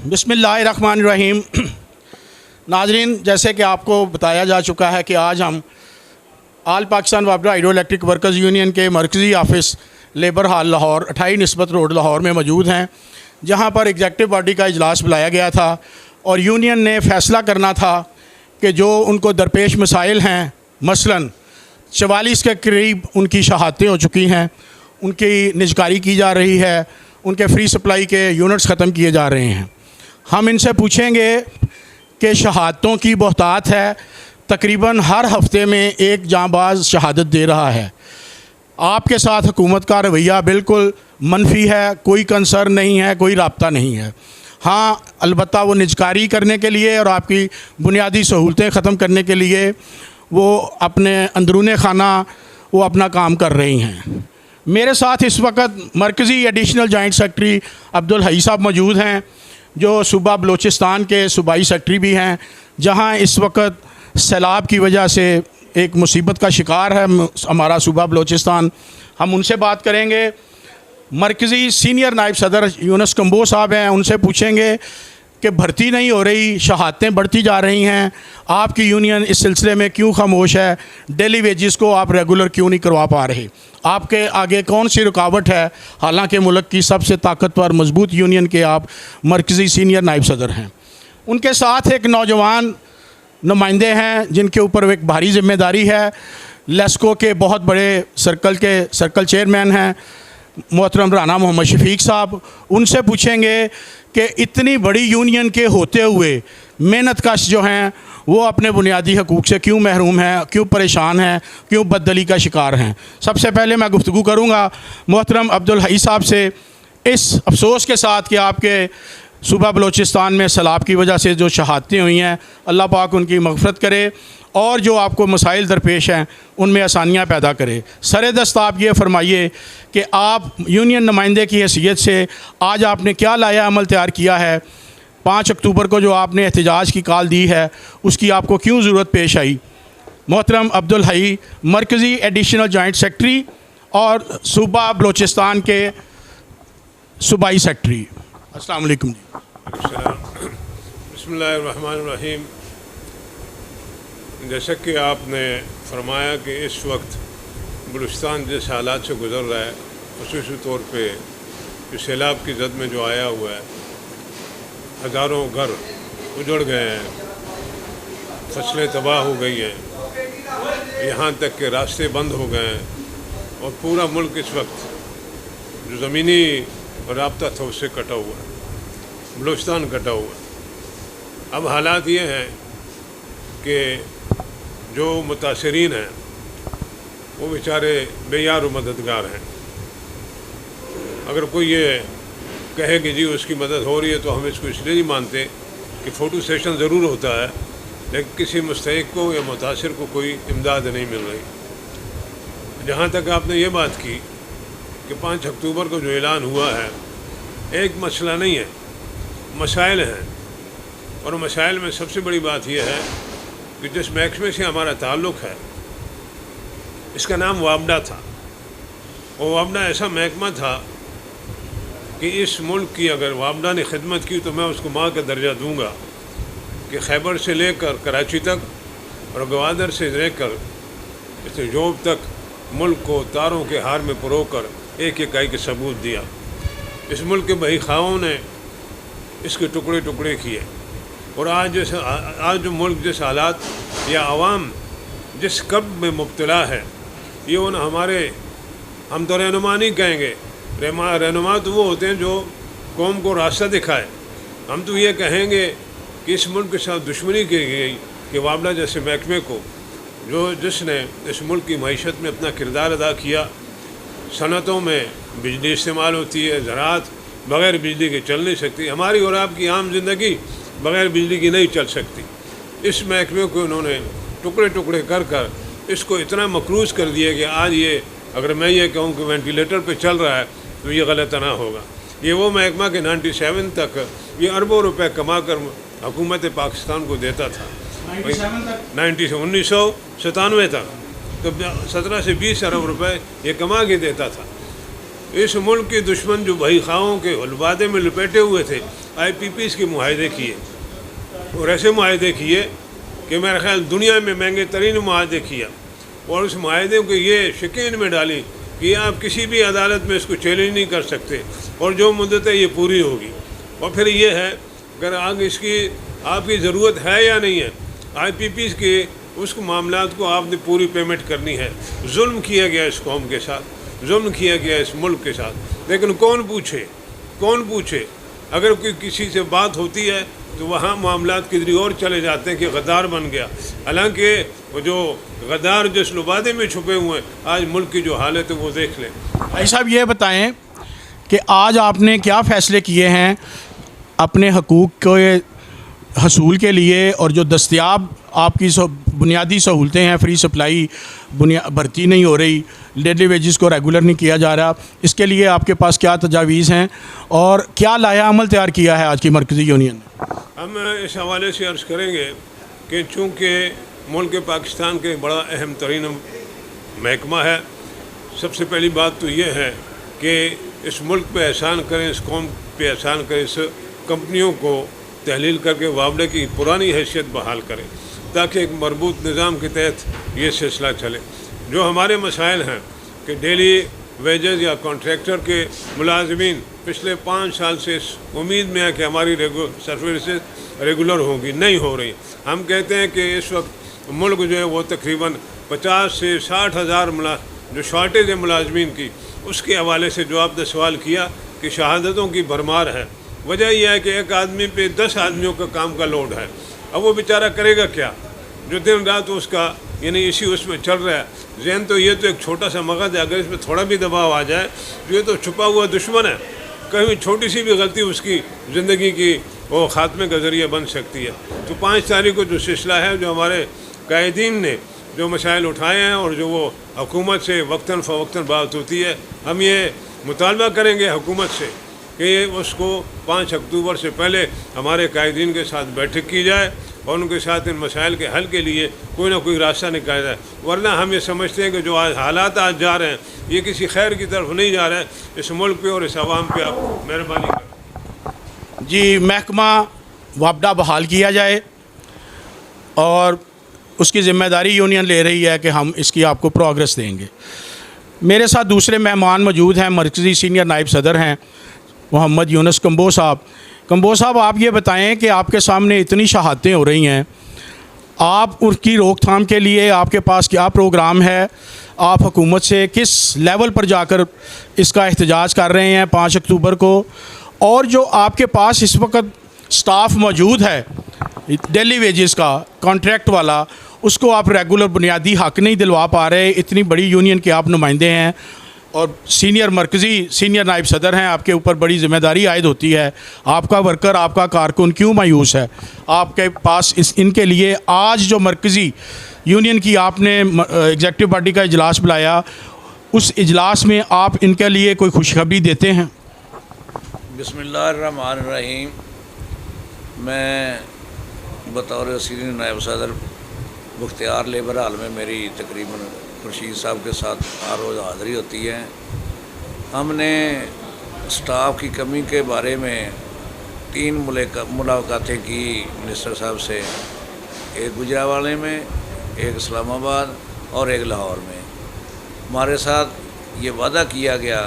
बिस्मिल्लाहिर्रहमानिर्रहीम। नाजरीन, जैसे कि आपको बताया जा चुका है कि आज हम आल पाकिस्तान वापडा हाइड्रो इलेक्ट्रिक वर्कर्स यूनियन के मरकज़ी ऑफ़िस लेबर हॉल लाहौर 28 निस्बत रोड लाहौर में मौजूद हैं, जहां पर एग्जेक्टिव बॉडी का इजलास बुलाया गया था और यूनियन ने फ़ैसला करना था कि जो उनको दरपेश मसाइल हैं, मसलन 44 के करीब उनकी शहादतें हो चुकी हैं, उनकी निजकारी की जा रही है, उनके फ्री सप्लाई के यूनिट्स ख़त्म किए जा रहे हैं। हम इनसे पूछेंगे कि शहादतों की बहुतात है, तकरीबन हर हफ्ते में एक जांबाज शहादत दे रहा है। आपके साथ हुकूमत का रवैया बिल्कुल मनफी है, कोई कंसर्न नहीं है, कोई राब्ता नहीं है। हाँ, अलबत्ता वो निजकारी करने के लिए और आपकी बुनियादी सहूलतें ख़त्म करने के लिए वो अपने अंदरूने खाना वो अपना काम कर रही हैं। मेरे साथ इस वक्त मरकज़ी एडिशनल जॉइंट सेक्रेटरी अब्दुल हई साहब मौजूद हैं, जो सूबा बलोचिस्तान के सूबाई सेक्रेटरी भी हैं, जहां इस वक्त सैलाब की वजह से एक मुसीबत का शिकार है हमारा सूबा बलोचिस्तान। हम उनसे बात करेंगे। मरकज़ी सीनियर नायब सदर यूनुस कंबो साहब हैं, उनसे पूछेंगे कि भर्ती नहीं हो रही, शहादतें बढ़ती जा रही हैं, आपकी यूनियन इस सिलसिले में क्यों खामोश है, डेली वेजेस को आप रेगुलर क्यों नहीं करवा पा रहे, आपके आगे कौन सी रुकावट है, हालांकि मुल्क की सबसे ताकतवर मजबूत यूनियन के आप मरकज़ी सीनियर नायब सदर हैं। उनके साथ एक नौजवान नुमाइंदे हैं जिनके ऊपर एक भारी जिम्मेदारी है। लेस्को के बहुत बड़े सर्कल चेयरमैन हैं मोहतरम राना मोहम्मद शफीक साहब। उनसे पूछेंगे कि इतनी बड़ी यूनियन के होते हुए मेहनत कश जो हैं वो अपने बुनियादी हकूक़ से क्यों महरूम हैं, क्यों परेशान हैं, क्यों बददली का शिकार हैं। सबसे पहले मैं गुफ्तगू करूँगा मोहतरम अब्दुल हई साहब से, इस अफसोस के साथ कि आपके सूबा बलोचिस्तान में सैलाब की वजह से जो शहादतें हुई हैं, अल्लाह पाक उनकी मग़फ़िरत करे और जो आपको मसाइल दरपेश हैं उनमें आसानियाँ पैदा करे। सरेदस्त आप ये फरमाइए कि आप यूनियन नुमाइंदे की हैसियत से आज आपने क्या लाया अमल तैयार किया है। 5 अक्टूबर को जो आपने एहतजाज की कॉल दी है उसकी आपको क्यों ज़रूरत पेश आई। मोहतरम अब्दुल हई, मरकज़ी एडिशनल जॉइंट सेक्रेटरी और सूबा बलोचिस्तान के सूबाई सेक्रेटरी। अस्सलाम वालेकुम जी। बिस्मिल्लाहिर्रहमानिर्रहीम। जैसा कि आपने फरमाया कि इस वक्त बलूचिस्तान जिस हालात से गुज़र रहा है, ख़ुसूसी तौर पे इस सैलाब की जद में जो आया हुआ है, हज़ारों घर उजड़ गए हैं, फसलें तबाह हो गई हैं, यहाँ तक के रास्ते बंद हो गए हैं और पूरा मुल्क इस वक्त जो ज़मीनी राब्ता था उससे कटा हुआ है, बलूचिस्तान कटा हुआ है। अब हालात ये हैं कि जो मुतासरीन हैं वो बेचारे बेयार व मददगार हैं। अगर कोई ये कहे कि जी उसकी मदद हो रही है तो हम इसको इसलिए नहीं मानते कि फ़ोटो सेशन ज़रूर होता है, लेकिन किसी मुस्तहिक को या मुतासर को कोई इमदाद नहीं मिल रही। जहाँ तक आपने ये बात की कि 5 अक्टूबर को जो ऐलान हुआ है, एक मसला नहीं है, मसाइल हैं। और मसाइल में सबसे बड़ी बात यह है कि जिस महकमे से हमारा ताल्लुक़ है इसका नाम वापडा था, और वापडा ऐसा महकमा था कि इस मुल्क की अगर वापडा ने खिदमत की तो मैं उसको माँ का दर्जा दूँगा कि खैबर से लेकर कराची तक और गवादर से लेकर जोब तक मुल्क को तारों के हार में परोकर एक इकाई के सबूत दिया। इस मुल्क के बही खाओं ने इसके टुकड़े टुकड़े किए और आज जो मुल्क जिस हालात या आवाम जिस कर्ब में मुब्तला है, ये उन हम तो रहनुमा नहीं कहेंगे, रहनुमा तो वो होते हैं जो कौम को रास्ता दिखाए। हम तो ये कहेंगे कि इस मुल्क के साथ दुश्मनी की गई कि वापडा जैसे महकमे को जिसने इस मुल्क की मईशत में अपना किरदार अदा किया। सनतों में बिजली इस्तेमाल होती है, ज़राअत बग़ैर बिजली के चल नहीं सकती, हमारी और आपकी आम ज़िंदगी बग़ैर बिजली की नहीं चल सकती। इस महकमे को उन्होंने टुकड़े टुकड़े कर कर इसको इतना मकरूज़ कर दिया कि आज ये अगर मैं ये कहूँ कि वेंटिलेटर पे चल रहा है तो ये गलत ना होगा। ये वो महकमा के 97 तक ये अरबों रुपए कमा कर हुकूमत पाकिस्तान को देता था। 1997 तक तो 17 से 20 अरब रुपए ये कमा के देता था। इस मुल्क के दुश्मन जो भाई खाओं के हुलवादे में लपेटे हुए थे, IPPs के मुआहदे किए, और ऐसे मुआहदे किए कि मेरा ख्याल दुनिया में महंगे तरीन मुआहदे किया, और उस मुआहदे को ये शकीन में डाली कि आप किसी भी अदालत में इसको चैलेंज नहीं कर सकते, और जो मुद्दत है ये पूरी होगी। और फिर ये है अगर आगे इसकी आपकी ज़रूरत है या नहीं है, IPPs के उस मामलात को आपने पूरी पेमेंट करनी है। जुल्म किया गया इस कौम के साथ, जुल्म किया गया इस मुल्क के साथ, लेकिन कौन पूछे? अगर कोई किसी से बात होती है तो वहाँ मामलात किधरी और चले जाते हैं कि गद्दार बन गया। हालांकि वो जो गद्दार जिस लुबादे में छुपे हुए हैं, आज मुल्क की जो हालत है वो देख लें। भाई साहब ये बताएं कि आज आपने क्या फ़ैसले किए हैं अपने हकूक़ के हसूल के लिए, और जो दस्तयाब आपकी बुनियादी सहूलतें हैं, फ्री सप्लाई, भर्ती नहीं हो रही, डेली वेजेस को रेगुलर नहीं किया जा रहा, इसके लिए आपके पास क्या तजावीज़ हैं और क्या लाया अमल तैयार किया है आज की मरकज़ी यूनियन ने? हम इस हवाले से अर्ज़ करेंगे कि चूँकि मुल्क पाकिस्तान के बड़ा अहम तरीन महकमा है, सबसे पहली बात तो ये है कि इस मुल्क पे एहसान करें, इस कौम पे एहसान करें, इस कंपनियों को तहलील करके वावड़े की पुरानी हैसियत बहाल करें, ताकि एक मरबूत निज़ाम के तहत ये सिलसिला चले। जो हमारे मसाइल हैं कि डेली वेजेस या कॉन्ट्रैक्टर के मुलाजमीन पिछले 5 साल से इस उम्मीद में है कि हमारी सर्विसेज रेगुलर होंगी, नहीं हो रही। हम कहते हैं कि इस वक्त मुल्क जो है वो तकरीबन 50 से 60 हज़ार जो शॉर्टेज है मुलाजमीन की, उसके हवाले से जो आपने सवाल किया कि शहादतों की भरमार है। वजह यह है कि एक आदमी पे 10 आदमियों का काम का लोड है। अब वो बेचारा करेगा क्या, जो दिन रात उसका यानी इसी उसमें चल रहा है। जहन तो ये तो एक छोटा सा मगज़ है, अगर इसमें थोड़ा भी दबाव आ जाए तो ये तो छुपा हुआ दुश्मन है, कहीं छोटी सी भी गलती उसकी ज़िंदगी की वो ख़ात्मे का ज़रिया बन सकती है। तो 5 तारीख को जो सिलसिला है, जो हमारे कायदीन ने जो मसाइल उठाए हैं और जो वो हुकूमत से वक्तन फ़वक्तन बात होती है, हम ये मुतालबा करेंगे हुकूमत से कि उसको 5 अक्टूबर से पहले हमारे कायदीन के साथ बैठक की जाए और उनके साथ इन मसाइल के हल के लिए कोई ना कोई रास्ता निकाला जाए। वरना हम ये समझते हैं कि जो आज हालात आज जा रहे हैं ये किसी खैर की तरफ नहीं जा रहे हैं। इस मुल्क पे और इस आवाम पे आप मेहरबानी करें। जी, महकमा वापडा बहाल किया जाए और उसकी ज़िम्मेदारी यूनियन ले रही है कि हम इसकी आपको प्रोग्रेस देंगे। मेरे साथ दूसरे मेहमान मौजूद हैं, मरकज़ी सीनियर नायब सदर हैं मोहम्मद यूनुस कंबो साहब। कंबो साहब, आप ये बताएं कि आपके सामने इतनी शहादतें हो रही हैं, आप उसकी रोकथाम के लिए आपके पास क्या प्रोग्राम है? आप हुकूमत से किस लेवल पर जाकर इसका एहतजाज कर रहे हैं 5 अक्टूबर को? और जो आपके पास इस वक्त स्टाफ मौजूद है डेली वेजेस का कॉन्ट्रैक्ट वाला, उसको आप रेगुलर बुनियादी हक़ नहीं दिलवा पा रहे। इतनी बड़ी यूनियन के आप नुमाइंदे हैं और सीनियर नायब सदर हैं, आपके ऊपर बड़ी ज़िम्मेदारी आयद होती है। आपका वर्कर, आपका कारकुन क्यों मायूस है? आपके पास इनके लिए आज जो मरकज़ी यूनियन की आपने एग्जेक्टिव बॉडी का इजलास बुलाया, उस इजलास में आप इनके लिए कोई खुशखबरी देते हैं? बिस्मिल्लाहिर्रहमानिर्रहीम। मैं बतौर सीनियर नायब सदर मुख्तियार लेबर हाल में मेरी तकरीबन खुर्शीद साहब के साथ हर रोज़ हाज़िरी होती है। हमने स्टाफ की कमी के बारे में 3 मुलाकातें की मिनिस्टर साहब से, एक गुजरावाले में, एक इस्लामाबाद और एक लाहौर में। हमारे साथ ये वादा किया गया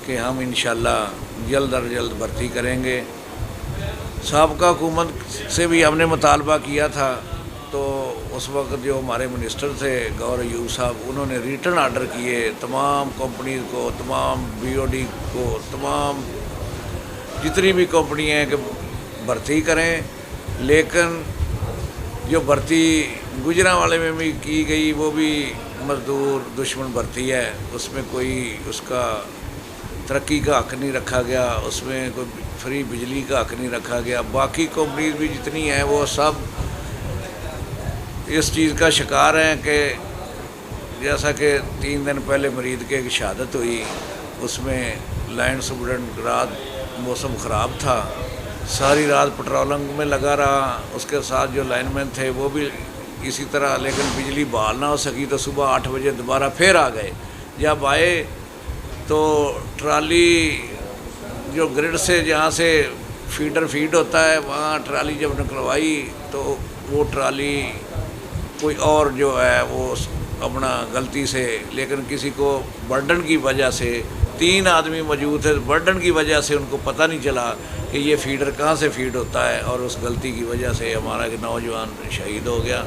कि हम इंशाअल्लाह जल्द अज जल्द भर्ती करेंगे। साबका हुकूमत से भी हमने मुतालबा किया था, तो उस वक्त जो हमारे मिनिस्टर थे गौर अयूब साहब, उन्होंने रिटर्न आर्डर किए तमाम कंपनीज़ को, तमाम BOD को, तमाम जितनी भी कंपनी हैं कि भर्ती करें। लेकिन जो भर्ती गुजरांवाले में भी की गई वो भी मज़दूर दुश्मन भर्ती है, उसमें कोई उसका तरक्की का हक़ नहीं रखा गया, उसमें कोई फ्री बिजली का हक़ नहीं रखा गया। बाकी कंपनीज़ भी जितनी हैं वो सब इस चीज़ का शिकार हैं कि जैसा कि 3 दिन पहले मरीद के एक शहादत हुई, उसमें लाइन सुपरडेंट रात मौसम ख़राब था, सारी रात पेट्रोलिंग में लगा रहा, उसके साथ जो लाइनमैन थे वो भी इसी तरह, लेकिन बिजली बहाल ना हो सकी तो सुबह 8 बजे दोबारा फिर आ गए। जब आए तो ट्राली जो ग्रिड से जहाँ से फीडर फीड होता है वहाँ ट्राली जब निकलवाई तो वो ट्राली कोई और जो है वो अपना गलती से, लेकिन किसी को बर्डन की वजह से, 3 आदमी मौजूद थे, बर्डन की वजह से उनको पता नहीं चला कि ये फीडर कहाँ से फीड होता है, और उस गलती की वजह से हमारा एक नौजवान शहीद हो गया।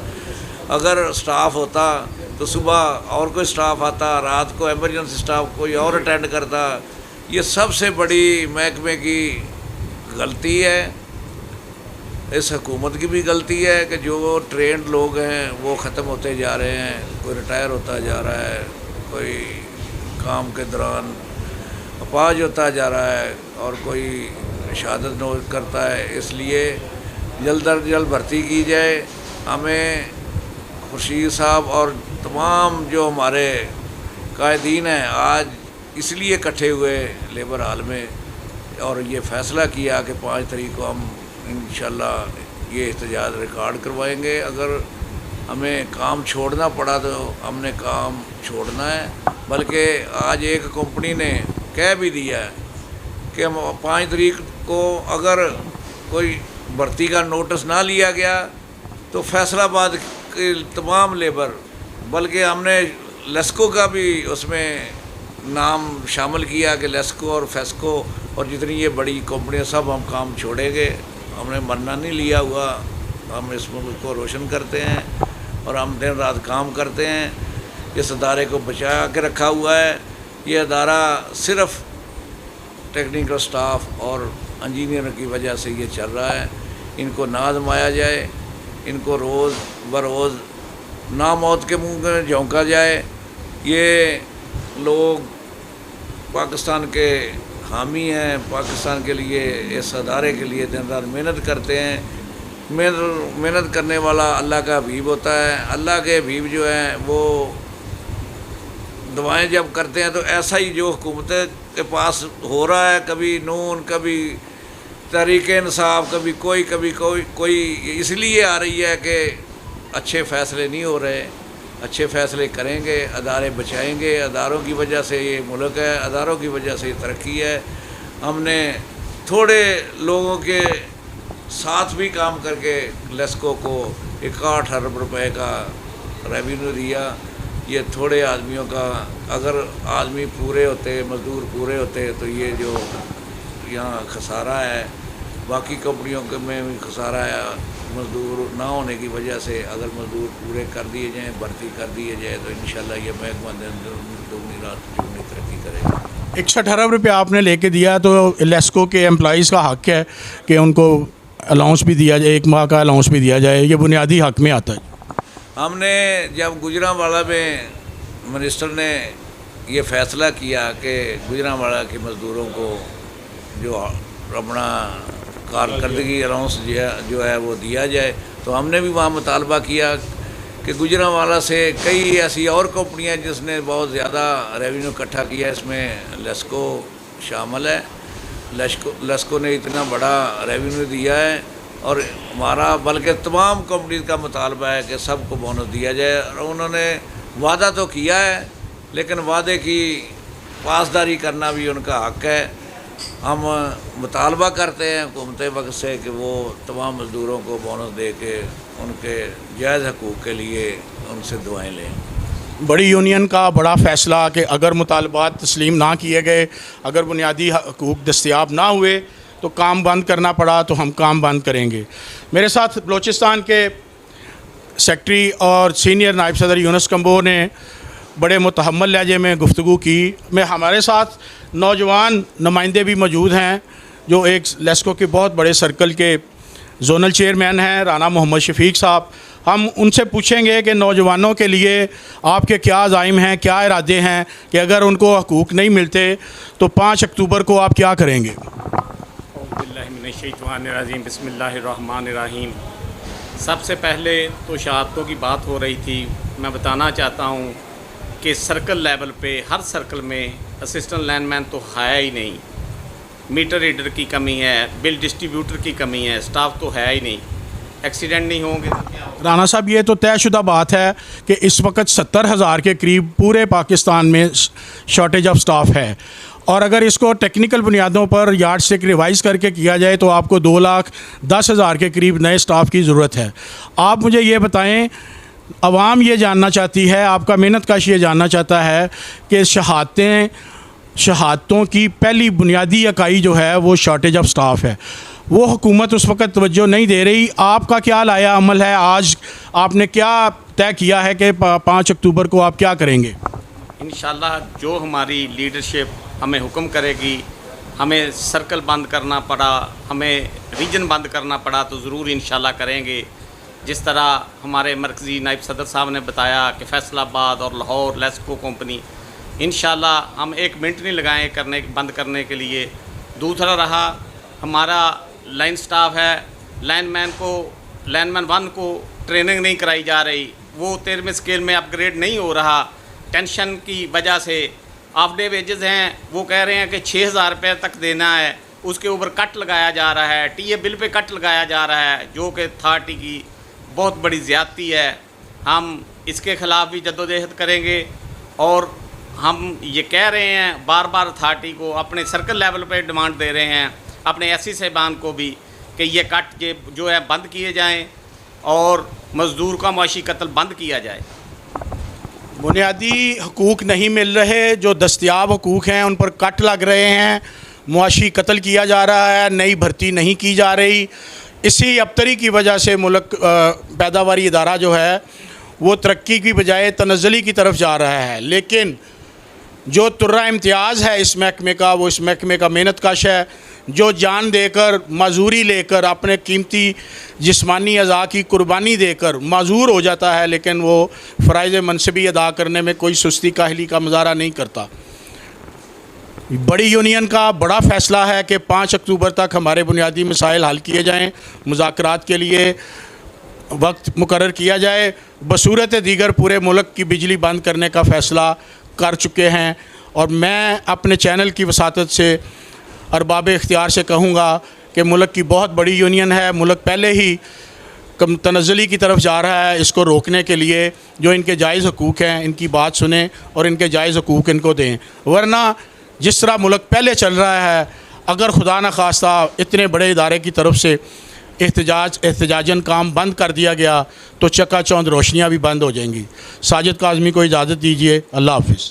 अगर स्टाफ होता तो सुबह और कोई स्टाफ आता, रात को एमरजेंसी स्टाफ कोई और अटेंड करता। ये सबसे बड़ी महकमे की गलती है, इस हुकूमत की भी गलती है कि जो ट्रेंड लोग हैं वो ख़त्म होते जा रहे हैं, कोई रिटायर होता जा रहा है, कोई काम के दौरान अपाज होता जा रहा है और कोई शहादत नोट करता है। इसलिए जल्द अज जल्द भर्ती की जाए। हमें खुर्शीद साहब और तमाम जो हमारे कायदीन हैं आज इसलिए इकट्ठे हुए लेबर हाल में और ये फ़ैसला किया कि 5 तारीख को हम इंशाल्लाह ये एहतजाज रिकॉर्ड करवाएंगे। अगर हमें काम छोड़ना पड़ा तो हमने काम छोड़ना है। बल्कि आज एक कंपनी ने कह भी दिया है कि हम 5 तारीख को अगर कोई भर्ती का नोटिस ना लिया गया तो फैसलाबाद के तमाम लेबर, बल्कि हमने लेस्को का भी उसमें नाम शामिल किया कि लेस्को और फेस्को और जितनी ये बड़ी कंपनियां सब हम काम छोड़ेंगे। हमने मरना नहीं लिया हुआ, हम इस मुल्क को रोशन करते हैं और हम दिन रात काम करते हैं। इस अदारे को बचा के रखा हुआ है। ये अदारा सिर्फ़ टेक्निकल स्टाफ और इंजीनियर की वजह से ये चल रहा है। इनको ना आजमाया जाए, इनको रोज़ बरोज़ ना मौत के मुंह में झोंका जाए। ये लोग पाकिस्तान के हामी हैं, पाकिस्तान के लिए, इस अदारे के लिए दिन रात मेहनत करते हैं। मेहनत करने वाला अल्लाह का हबीब होता है। अल्लाह के हबीब जो हैं वो दुआएं जब करते हैं तो ऐसा ही जो हुकूमत के पास हो रहा है, कभी नून, कभी तहरीक-ए-इंसाफ, कभी कोई इसलिए आ रही है कि अच्छे फ़ैसले नहीं हो रहे। अच्छे फ़ैसले करेंगे, अदारे बचाएंगे। अदारों की वजह से ये मुल्क है, अदारों की वजह से ये तरक्की है। हमने थोड़े लोगों के साथ भी काम करके लेस्को को 61 अरब रुपए का रेवेन्यू दिया। ये थोड़े आदमियों का, अगर आदमी पूरे होते, मज़दूर पूरे होते तो ये जो यहाँ खसारा है, बाकी कंपनियों के में भी खसारा है मज़दूर ना होने की वजह से। अगर मज़दूर पूरे कर दिए जाएँ, भर्ती कर दिए जाए तो इंशाल्लाह ये महकमा दुगनी रात दुगनी तरक्की करेगा। 61 अरब रुपये आपने लेके दिया तो लेस्को के एम्प्लॉइज़ का हक़ है कि उनको अलाउंस भी दिया जाए, 1 माह का अलाउंस भी दिया जाए। ये बुनियादी हक़ में आता है। हमने जब गुजरांवाला में मिनिस्टर ने ये फ़ैसला किया कि गुजरांवाला के मज़दूरों को जो अपना कारकर्दगी अलाउंस जो है वो दिया जाए, तो हमने भी वहाँ मुतालबा किया कि गुजरांवाला से कई ऐसी और कंपनियाँ जिसने बहुत ज़्यादा रेवेन्यू इकट्ठा किया, इसमें लेस्को शामिल है। लेस्को ने इतना बड़ा रेवेन्यू दिया है और हमारा बल्कि तमाम कंपनी का मुतालबा है कि सबको बोनस दिया जाए। और उन्होंने वादा तो किया है, लेकिन वादे की पासदारी करना भी उनका हक़ है। हम मुतालबा करते हैं हुकूमत वक्त से कि वो तमाम मज़दूरों को बोनस दे के उनके जायज़ हकूक़ के लिए उनसे दुआएं लें। बड़ी यूनियन का बड़ा फ़ैसला कि अगर मुतालबात तस्लीम ना किए गए, अगर बुनियादी हकूक़ दस्तयाब ना हुए तो काम बंद करना पड़ा तो हम काम बंद करेंगे। मेरे साथ बलोचिस्तान के सेक्रेटरी और सीनियर नायब सदर यूनुस कंबो ने बड़े मुतहम्मल लहजे में गुफ्तगू की। मैं हमारे साथ नौजवान नुमाइंदे भी मौजूद हैं जो एक लेस्को के बहुत बड़े सर्कल के ज़ोनल चेयरमैन हैं, राना मोहम्मद शफीक साहब। हम उनसे पूछेंगे कि नौजवानों के लिए आपके क्या अज़ाइम हैं, क्या इरादे हैं कि अगर उनको हकूक़ नहीं मिलते तो 5 अक्टूबर को आप क्या करेंगे। बिस्मिल्लाहिर्रहमानिर्रहीम। सबसे पहले तो शहादतों की बात हो रही थी। मैं बताना चाहता हूँ कि सर्कल लेवल पे हर सर्कल में असिस्टेंट लाइनमैन तो है ही नहीं, मीटर रीडर की कमी है, बिल डिस्ट्रीब्यूटर की कमी है, स्टाफ तो है ही नहीं। एक्सीडेंट नहीं होंगे तो क्या होगा? राना साहब, ये तो तयशुदा बात है कि इस वक्त 70,000 के करीब पूरे पाकिस्तान में शॉर्टेज ऑफ स्टाफ है, और अगर इसको टेक्निकल बुनियादों पर यार्ड स्टिक रिवाइज़ करके किया जाए तो आपको 2,10,000 के करीब नए स्टाफ की ज़रूरत है। आप मुझे ये बताएं, अवाम ये जानना चाहती है, आपका मेहनत कश ये जानना चाहता है कि शहादतों की पहली बुनियादी इकाई जो है वो शॉर्टेज ऑफ स्टाफ है, वो हुकूमत उस वक़्त तवज्जो नहीं दे रही। आपका क्या लाया अमल है? आज आपने क्या तय किया है कि 5 अक्टूबर को आप क्या करेंगे? इंशाल्लाह जो हमारी लीडरशिप हमें हुक्म करेगी, हमें सर्कल बंद करना पड़ा, हमें रीजन बंद करना पड़ा तो ज़रूर इंशाल्लाह करेंगे। जिस तरह हमारे मरकज़ी नायब सदर साहब ने बताया कि फैसलाबाद और लाहौर लेस्को कंपनी, इंशाल्लाह हम 1 मिनट नहीं लगाए बंद करने के लिए। दूसरा रहा हमारा लाइन स्टाफ है, लाइनमैन 1 को ट्रेनिंग नहीं कराई जा रही, वो 13वें स्केल में अपग्रेड नहीं हो रहा। टेंशन की वजह से हाफ डे वेजेस हैं, वो कह रहे हैं कि 6,000 रुपये तक देना है, उसके ऊपर कट लगाया जा रहा है, टीए बिल पे कट लगाया जा रहा है, जो कि अथॉरिटी की बहुत बड़ी ज़्यादती है। हम इसके ख़िलाफ़ भी जद्दोजहद करेंगे, और हम ये कह रहे हैं बार बार अथॉरिटी को, अपने सर्कल लेवल पे डिमांड दे रहे हैं, अपने एससी साहिबान को भी, कि ये कट जो है बंद किए जाएं और मज़दूर का मुआशी कत्ल बंद किया जाए। बुनियादी हकूक़ नहीं मिल रहे, जो दस्तयाब हकूक़ हैं उन पर कट लग रहे हैं, मुआशी कत्ल किया जा रहा है, नई भर्ती नहीं की जा रही। इसी अबतरी की वजह से मुल्क पैदावारी इदारा जो है वो तरक्की की बजाय तनज़्ज़ुली की तरफ जा रहा है। लेकिन जो तुर्रा इम्तियाज़ है इस महकमे का, वो इस महकमे का मेहनत कश है, जो जान देकर माजूरी लेकर अपने कीमती जिस्मानी अज़ा की कुर्बानी देकर माजूर हो जाता है, लेकिन वो फ़राइज़ मनसबी अदा करने में कोई सुस्ती काहली का मुज़ाहरा नहीं करता। बड़ी यूनियन का बड़ा फ़ैसला है कि 5 अक्टूबर तक हमारे बुनियादी मसाइल हल किए जाएँ, मुज़ाकरात के लिए वक्त मुकर्रर किया जाए। बसूरत दीगर पूरे मुल्क की बिजली बंद करने का फ़ैसला कर चुके हैं, और मैं अपने चैनल की वसातत से अरबाब इख्तियार से कहूँगा कि मुल्क की बहुत बड़ी यूनियन है, मुल्क पहले ही तनज़्ज़ुली की तरफ जा रहा है। इसको रोकने के लिए जो इनके जायज़ हकूक़ हैं इनकी बात सुने और इनके जायज़ हकूक़ इनको दें, वरना जिस तरह मुल्क पहले चल रहा है, अगर खुदा न खास्ता इतने बड़े इदारे की तरफ से एहतजाजन काम बंद कर दिया गया तो चकाचौंध रोशनियाँ भी बंद हो जाएंगी। साजिद काज़मी को इजाज़त दीजिए। अल्लाह हाफ़िज़।